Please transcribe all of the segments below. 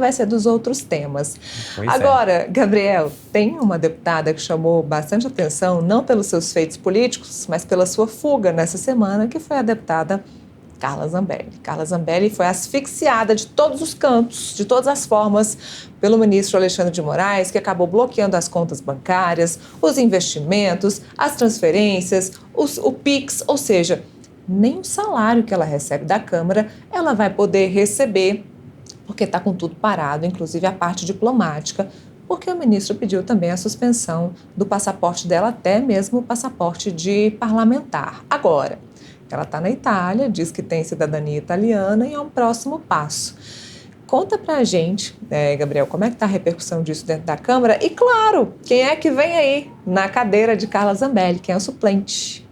vai ser dos outros temas. Pois Agora, Gabriel, tem uma deputada que chamou bastante atenção, não pelos seus feitos políticos, mas pela sua fuga nessa semana, que foi a deputada Carla Zambelli. Carla Zambelli foi asfixiada de todos os cantos, de todas as formas, pelo ministro Alexandre de Moraes, que acabou bloqueando as contas bancárias, os investimentos, as transferências, o PIX, ou seja, nem o salário que ela recebe da Câmara ela vai poder receber, porque está com tudo parado, inclusive a parte diplomática, porque o ministro pediu também a suspensão do passaporte dela, até mesmo o passaporte de parlamentar. Agora, ela está na Itália, diz que tem cidadania italiana e é um próximo passo. Conta pra gente, Gabriel, como é que está a repercussão disso dentro da Câmara? E, claro, quem é que vem aí na cadeira de Carla Zambelli, quem é o suplente?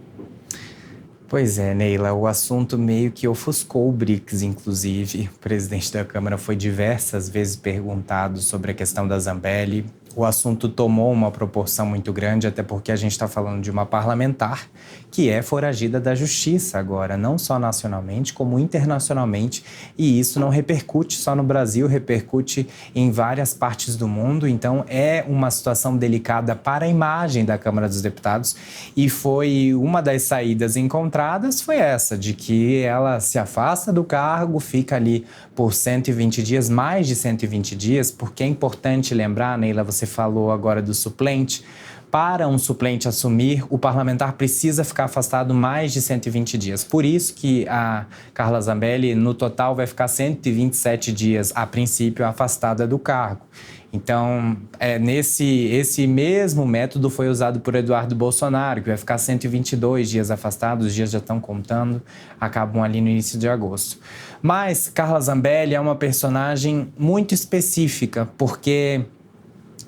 Pois é, Neila, o assunto meio que ofuscou o BRICS, inclusive. O presidente da Câmara foi diversas vezes perguntado sobre a questão da Zambelli. O assunto tomou uma proporção muito grande, até porque a gente está falando de uma parlamentar que é foragida da justiça agora, não só nacionalmente, como internacionalmente. E isso não repercute só no Brasil, repercute em várias partes do mundo. Então, é uma situação delicada para a imagem da Câmara dos Deputados. E foi uma das saídas encontradas, foi essa, de que ela se afasta do cargo, fica ali por 120 dias, mais de 120 dias, porque é importante lembrar, Neila, você falou agora do suplente. Para um suplente assumir, o parlamentar precisa ficar afastado mais de 120 dias. Por isso que a Carla Zambelli, no total, vai ficar 127 dias, a princípio, afastada do cargo. Então, esse mesmo método foi usado por Eduardo Bolsonaro, que vai ficar 122 dias afastado, os dias já estão contando, acabam ali no início de agosto. Mas Carla Zambelli é uma personagem muito específica, porque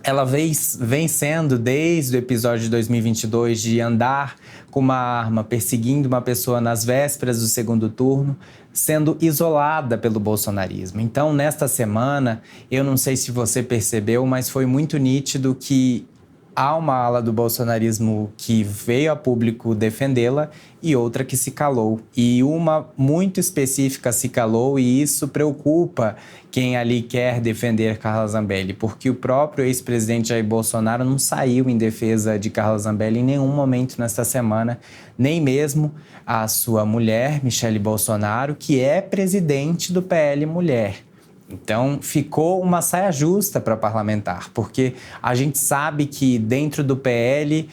ela vem sendo, desde o episódio de 2022, de andar com uma arma, perseguindo uma pessoa nas vésperas do segundo turno, sendo isolada pelo bolsonarismo. Então, nesta semana, eu não sei se você percebeu, mas foi muito nítido que há uma ala do bolsonarismo que veio a público defendê-la e outra que se calou. E uma muito específica se calou, e isso preocupa quem ali quer defender Carla Zambelli, porque o próprio ex-presidente Jair Bolsonaro não saiu em defesa de Carla Zambelli em nenhum momento nesta semana, nem mesmo a sua mulher, Michele Bolsonaro, que é presidente do PL Mulher. Então, ficou uma saia justa para parlamentar, porque a gente sabe que dentro do PL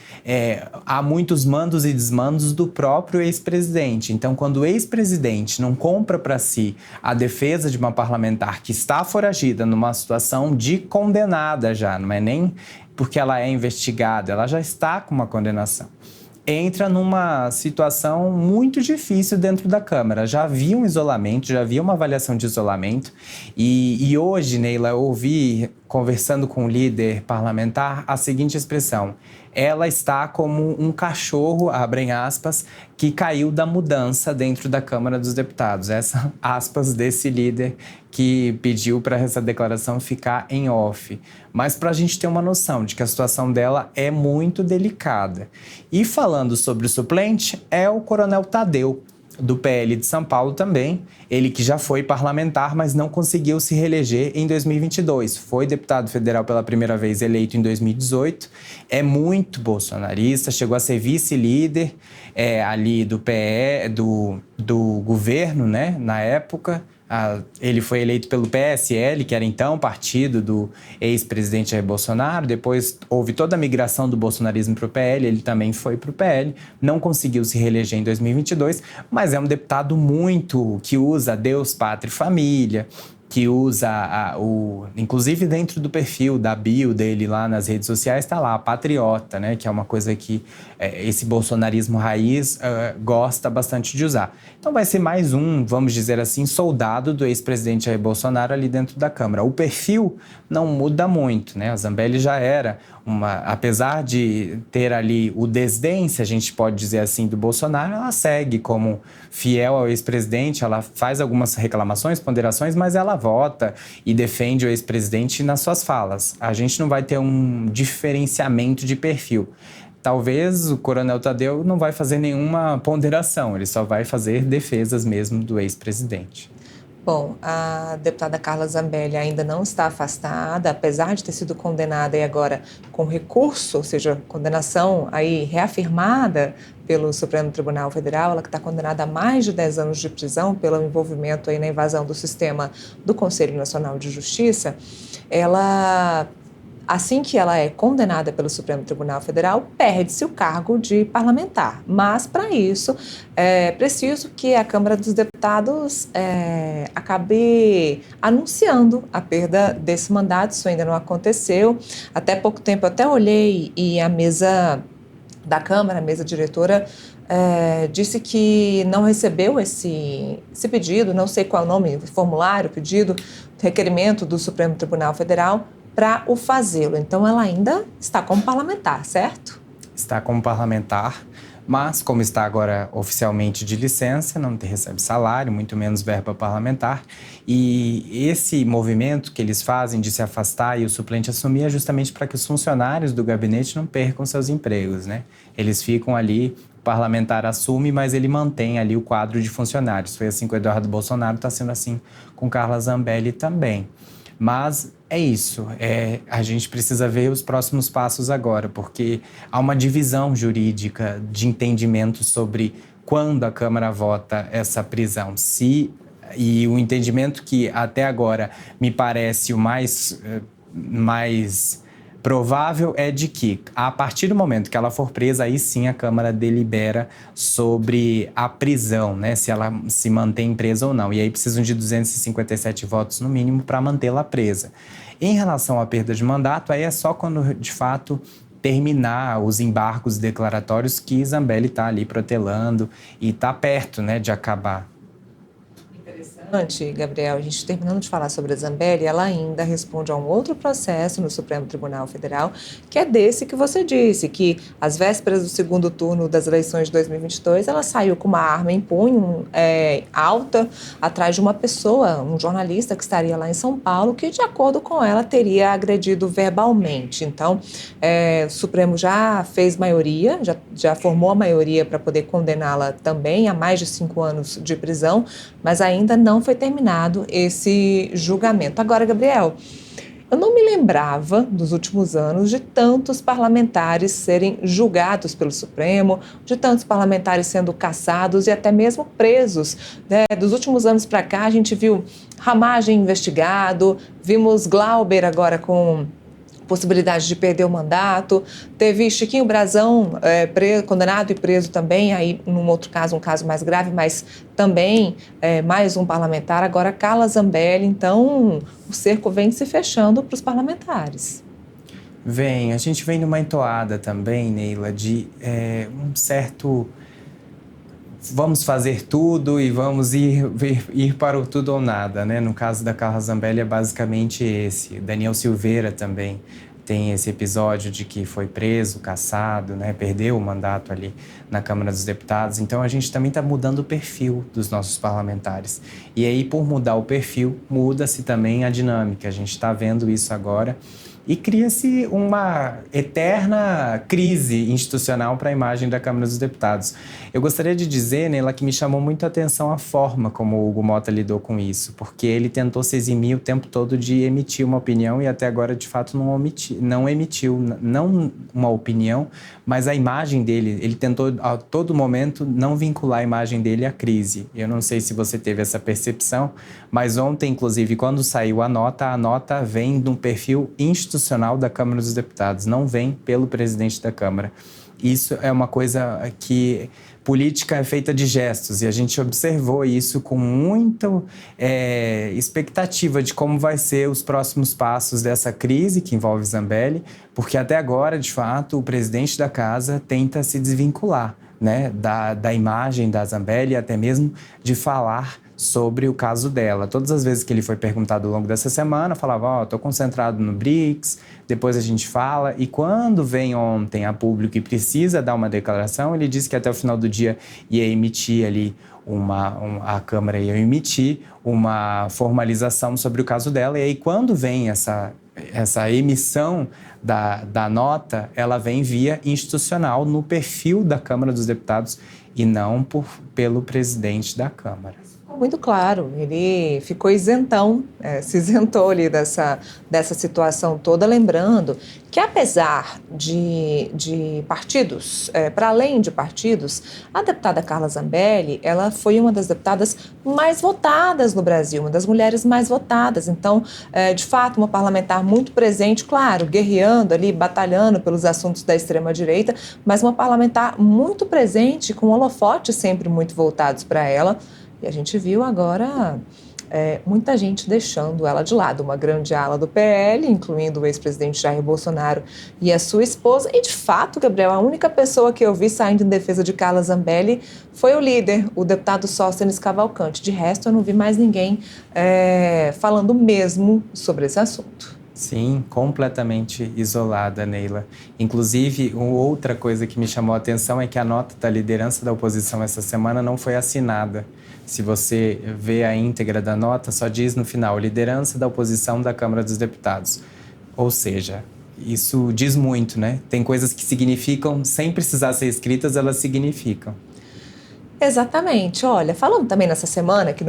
há muitos mandos e desmandos do próprio ex-presidente. Então, quando o ex-presidente não compra para si a defesa de uma parlamentar que está foragida numa situação de condenada já, não é nem porque ela é investigada, ela já está com uma condenação, entra numa situação muito difícil dentro da Câmara. Já havia um isolamento, já havia uma avaliação de isolamento. E hoje, Neila, eu ouvi, conversando com o líder parlamentar, a seguinte expressão: ela está como um cachorro, abrem aspas, que caiu da mudança dentro da Câmara dos Deputados. Essa aspas desse líder que pediu para essa declaração ficar em off. Mas para a gente ter uma noção de que a situação dela é muito delicada. E falando sobre o suplente, é o Coronel Tadeu, do PL de São Paulo também, ele que já foi parlamentar, mas não conseguiu se reeleger em 2022. Foi deputado federal pela primeira vez, eleito em 2018, é muito bolsonarista, chegou a ser vice-líder ali do do governo, né, na época. Ele foi eleito pelo PSL, que era então partido do ex-presidente Jair Bolsonaro. Depois houve toda a migração do bolsonarismo para o PL, ele também foi para o PL, não conseguiu se reeleger em 2022, mas é um deputado muito que usa Deus, Pátria e Família, que usa, inclusive dentro do perfil da bio dele lá nas redes sociais, está lá, patriota, né? Que é uma coisa que esse bolsonarismo raiz gosta bastante de usar. Então vai ser mais um, vamos dizer assim, soldado do ex-presidente Jair Bolsonaro ali dentro da Câmara. O perfil não muda muito, né? A Zambelli já era apesar de ter ali o desdém, se a gente pode dizer assim, do Bolsonaro, ela segue como fiel ao ex-presidente, ela faz algumas reclamações, ponderações, mas ela vota e defende o ex-presidente nas suas falas. A gente não vai ter um diferenciamento de perfil. Talvez o Coronel Tadeu não vai fazer nenhuma ponderação, ele só vai fazer defesas mesmo do ex-presidente. Bom, a deputada Carla Zambelli ainda não está afastada, apesar de ter sido condenada e agora com recurso, ou seja, condenação aí reafirmada pelo Supremo Tribunal Federal, ela que está condenada a mais de 10 anos de prisão pelo envolvimento aí na invasão do sistema do Conselho Nacional de Justiça. Ela, assim que ela é condenada pelo Supremo Tribunal Federal, perde-se o cargo de parlamentar. Mas, para isso, é preciso que a Câmara dos Deputados acabe anunciando a perda desse mandato. Isso ainda não aconteceu. Até pouco tempo, eu até olhei e a mesa da Câmara, a mesa diretora, disse que não recebeu esse pedido, não sei qual é o nome, formulário, pedido, requerimento do Supremo Tribunal Federal, para o fazê-lo. Então, ela ainda está como parlamentar, certo? Está como parlamentar, mas como está agora oficialmente de licença, não recebe salário, muito menos verba parlamentar. E esse movimento que eles fazem de se afastar e o suplente assumir é justamente para que os funcionários do gabinete não percam seus empregos, né? Eles ficam ali, o parlamentar assume, mas ele mantém ali o quadro de funcionários. Foi assim com o Eduardo Bolsonaro, está sendo assim com Carla Zambelli também. Mas é isso, a gente precisa ver os próximos passos agora, porque há uma divisão jurídica de entendimento sobre quando a Câmara vota essa prisão. E o entendimento que até agora me parece o mais provável é de que, a partir do momento que ela for presa, aí sim a Câmara delibera sobre a prisão, né? Se ela se mantém presa ou não. E aí precisam de 257 votos no mínimo para mantê-la presa. Em relação à perda de mandato, aí é só quando, de fato, terminar os embargos declaratórios que Zambelli está ali protelando e está perto, né, de acabar. Gabriel, a gente terminando de falar sobre a Zambelli, ela ainda responde a um outro processo no Supremo Tribunal Federal, que é desse que você disse, que às vésperas do segundo turno das eleições de 2022, ela saiu com uma arma em punho alta atrás de uma pessoa, um jornalista que estaria lá em São Paulo, que de acordo com ela teria agredido verbalmente. Então, o Supremo já fez maioria, já formou a maioria para poder condená-la também a mais de 5 anos de prisão, mas ainda não foi terminado esse julgamento. Agora, Gabriel, eu não me lembrava dos últimos anos de tantos parlamentares serem julgados pelo Supremo, de tantos parlamentares sendo caçados e até mesmo presos, né? Dos últimos anos para cá, a gente viu Ramagem investigado, vimos Glauber agora com possibilidade de perder o mandato, teve Chiquinho Brazão condenado e preso também, aí num outro caso, um caso mais grave, mas também mais um parlamentar, agora Carla Zambelli. Então o cerco vem se fechando para os parlamentares. A gente vem numa entoada também, Neila, de um certo vamos fazer tudo e vamos ir para o tudo ou nada, né? No caso da Carla Zambelli é basicamente esse. Daniel Silveira também tem esse episódio de que foi preso, caçado, né? Perdeu o mandato ali na Câmara dos Deputados. Então a gente também está mudando o perfil dos nossos parlamentares. E aí, por mudar o perfil, muda-se também a dinâmica. A gente está vendo isso agora. E cria-se uma eterna crise institucional para a imagem da Câmara dos Deputados. Eu gostaria de dizer, Neila, que me chamou muito a atenção a forma como o Hugo Motta lidou com isso, porque ele tentou se eximir o tempo todo de emitir uma opinião e até agora, de fato, não emitiu, não uma opinião, mas a imagem dele. Ele tentou, a todo momento, não vincular a imagem dele à crise. Eu não sei se você teve essa percepção, mas ontem, inclusive, quando saiu a nota vem de um perfil institucional da Câmara dos Deputados, não vem pelo presidente da Câmara. Isso é uma coisa que política é feita de gestos e a gente observou isso com muita expectativa de como vai ser os próximos passos dessa crise que envolve Zambelli, porque até agora, de fato, o presidente da casa tenta se desvincular, né, da imagem da Zambelli, até mesmo de falar sobre o caso dela. Todas as vezes que ele foi perguntado ao longo dessa semana, falava, tô concentrado no BRICS, depois a gente fala. E quando vem ontem a público e precisa dar uma declaração, ele disse que até o final do dia ia emitir ali a Câmara ia emitir uma formalização sobre o caso dela. E aí, quando vem essa emissão da nota, ela vem via institucional no perfil da Câmara dos Deputados e não pelo presidente da Câmara. Muito claro, ele ficou isentão, se isentou ali dessa situação toda, lembrando que apesar de partidos, para além de partidos, a deputada Carla Zambelli, ela foi uma das deputadas mais votadas no Brasil, uma das mulheres mais votadas, então, de fato, uma parlamentar muito presente, claro, guerreando ali, batalhando pelos assuntos da extrema-direita, mas uma parlamentar muito presente, com holofotes sempre muito voltados para ela. E a gente viu agora muita gente deixando ela de lado, uma grande ala do PL, incluindo o ex-presidente Jair Bolsonaro e a sua esposa. E, de fato, Gabriel, a única pessoa que eu vi saindo em defesa de Carla Zambelli foi o líder, o deputado Sóstenes Cavalcante. De resto, eu não vi mais ninguém falando mesmo sobre esse assunto. Sim, completamente isolada, Neila. Inclusive, outra coisa que me chamou a atenção é que a nota da liderança da oposição essa semana não foi assinada. Se você vê a íntegra da nota, só diz no final, liderança da oposição da Câmara dos Deputados. Ou seja, isso diz muito, né? Tem coisas que significam, sem precisar ser escritas, elas significam. Exatamente. Olha, falando também nessa semana que no